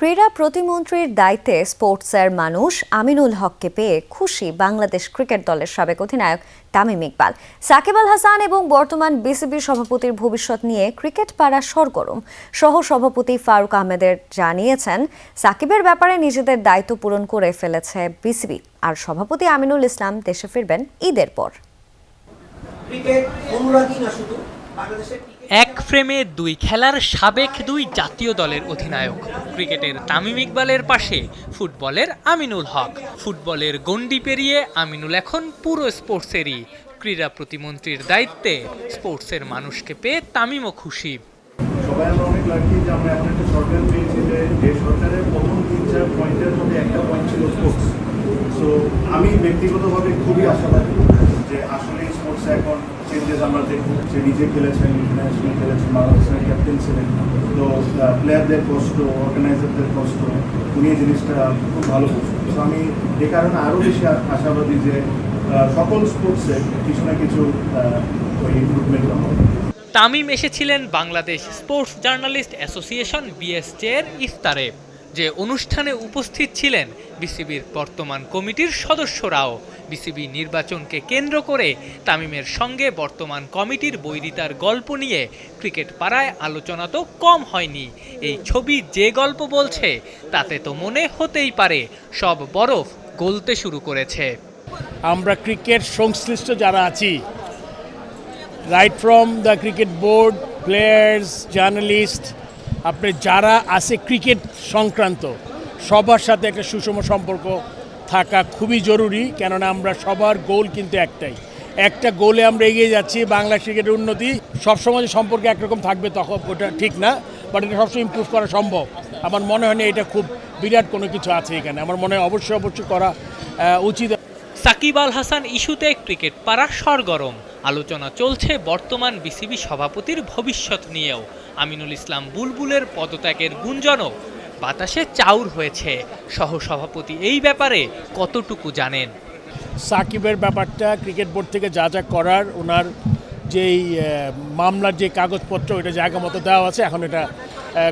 ক্রীড়া প্রতিমন্ত্রীর দায়িত্বে স্পোর্টসের মানুষ আমিনুল হককে পেয়ে খুশি বাংলাদেশ ক্রিকেট দলের সাবেক অধিনায়ক তামিম ইকবাল। সাকিব আল হাসান এবং বর্তমান বিসিবি সভাপতির ভবিষ্যৎ নিয়ে ক্রিকেট পাড়া সরগরম। সহ সভাপতি ফারুক আহমেদের জানিয়েছেন, সাকিবের ব্যাপারে নিজেদের দায়িত্ব পূরণ করে ফেলেছে বিসিবি, আর সভাপতি আমিনুল ইসলাম দেশে ফিরবেন ঈদের পর। এক ফ্রেমে দুই খেলার সাবেক দুই জাতীয় দলের অধিনায়ক। ক্রিকেটের তামিম ইকবালের পাশে ফুটবলের আমিনুল হক। ফুটবলের গণ্ডি পেরিয়ে আমিনুল এখন পুরো স্পোর্টসেরই। ক্রীড়া প্রতিমন্ত্রীর দায়িত্বে স্পোর্টসের মানুষকে পেয়ে তামিমও খুশি। সবাই আমরা অনেক লাকি যে আমরা এমন একটা সরকার পেয়েছি যে সরকারের প্রথম ৩-৪ পয়েন্টের মধ্যে একটা পয়েন্ট ছিল স্পোর্টস। সো আমি ব্যক্তিগতভাবে খুবই আশাবাদী যে আসলে স্পোর্টসে এখন চেঞ্জেস আমরা দেখব। সে নিজে খেলেছেন, ইন্টারন্যাশনাল খেলেছেন, বাংলাদেশের ক্যাপ্টেন ছিলেন, তো প্লেয়ারদের কষ্ট, অর্গানাইজারদের কষ্ট, উনি এই জিনিসটা খুব ভালো করছেন। তো আমি এ কারণে আরও বেশি আশাবাদী যে সকল স্পোর্টসে কিছু না কিছু ইমপ্রুভমেন্ট হবে। তামিম এসেছিলেন বাংলাদেশ স্পোর্টস জার্নালিস্ট অ্যাসোসিয়েশন বিএসজে-এর ইফতারে, যে অনুষ্ঠানে উপস্থিত ছিলেন বিসিবির বর্তমান কমিটির সদস্যরাও। বিসিবি নির্বাচনকে কেন্দ্র করে তামিমের সঙ্গে বর্তমান কমিটির বৈরিতার গল্প নিয়ে ক্রিকেট পাড়ায় আলোচনা তো কম হয়নি। এই ছবি যে গল্প বলছে তাতে তো মনে হতেই পারে সব বরফ গলতে শুরু করেছে। আমরা ক্রিকেট সংশ্লিষ্ট যারা আছি, right from the cricket board, players, journalist, আপনি যারা আছে ক্রিকেট সংক্রান্ত, সবার সাথে একটা সুষম সম্পর্ক থাকা খুবই জরুরি। কেননা আমরা সবার গোল কিন্তু একটাই, একটা গোলে আমরা এগিয়ে যাচ্ছি, বাংলা ক্রিকেটের উন্নতি। সবসময় সম্পর্ক একরকম থাকবে তখন ওটা ঠিক না, বাট এটা সবসময় ইমপ্রুভ করা সম্ভব। আমার মনে হয় না এটা খুব বিরাট কোনো কিছু আছে এখানে। আমার মনে হয় অবশ্যই করা উচিত। সাকিব আল হাসান ইস্যুতে ক্রিকেট পাড়া সরগরম। আলোচনা চলছে বর্তমান বিসিবি সভাপতির ভবিষ্যৎ নিয়েও। আমিনুল ইসলাম বুলবুলের পদত্যাগের গুঞ্জনও বাতাসে চাউর হয়েছে। সহসভাপতি এই ব্যাপারে কতটুকু জানেন? সাকিবের ব্যাপারটা ক্রিকেট বোর্ড থেকে যা যা করার, ওনার যেই মামলার যে কাগজপত্র, ওইটা জায়গা মতো দেওয়া আছে। এখন এটা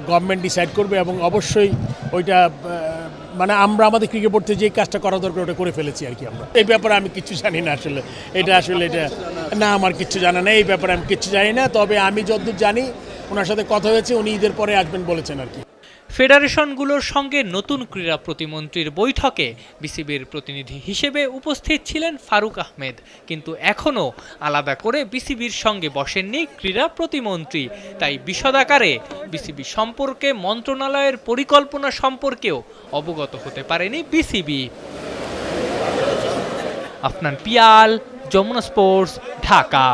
গভর্নমেন্ট ডিসাইড করবে এবং অবশ্যই ওইটা মানে আমরা আমাদের ক্রিকেট বোর্ড থেকে যে কাজটা করা দরকার ওটা করে ফেলেছি আর কি। আমরা এই ব্যাপারে আমি কিছু জানি না আসলে। এটা না, আমার কিছু জানা নেই এই ব্যাপারে, আমি কিছু জানি না। তবে আমি যতদূর জানি ওনার সাথে কথা হয়েছে, উনি ঈদের পরে আসবেন বলেছেন আর কি। ফেডারেশনগুলোর সঙ্গে নতুন ক্রীড়া প্রতিমন্ত্রীর বৈঠকে বিসিবির প্রতিনিধি হিসেবে উপস্থিত ছিলেন ফারুক আহমেদ, কিন্তু এখনও আলাদা করে বিসিবির সঙ্গে বসেননি ক্রীড়া প্রতিমন্ত্রী। তাই বিশদাকারে বিসিবি সম্পর্কে মন্ত্রণালয়ের পরিকল্পনা সম্পর্কেও অবগত হতে পারেনি বিসিবি। আফনান পিয়াল, যমুনা স্পোর্টস, ঢাকা।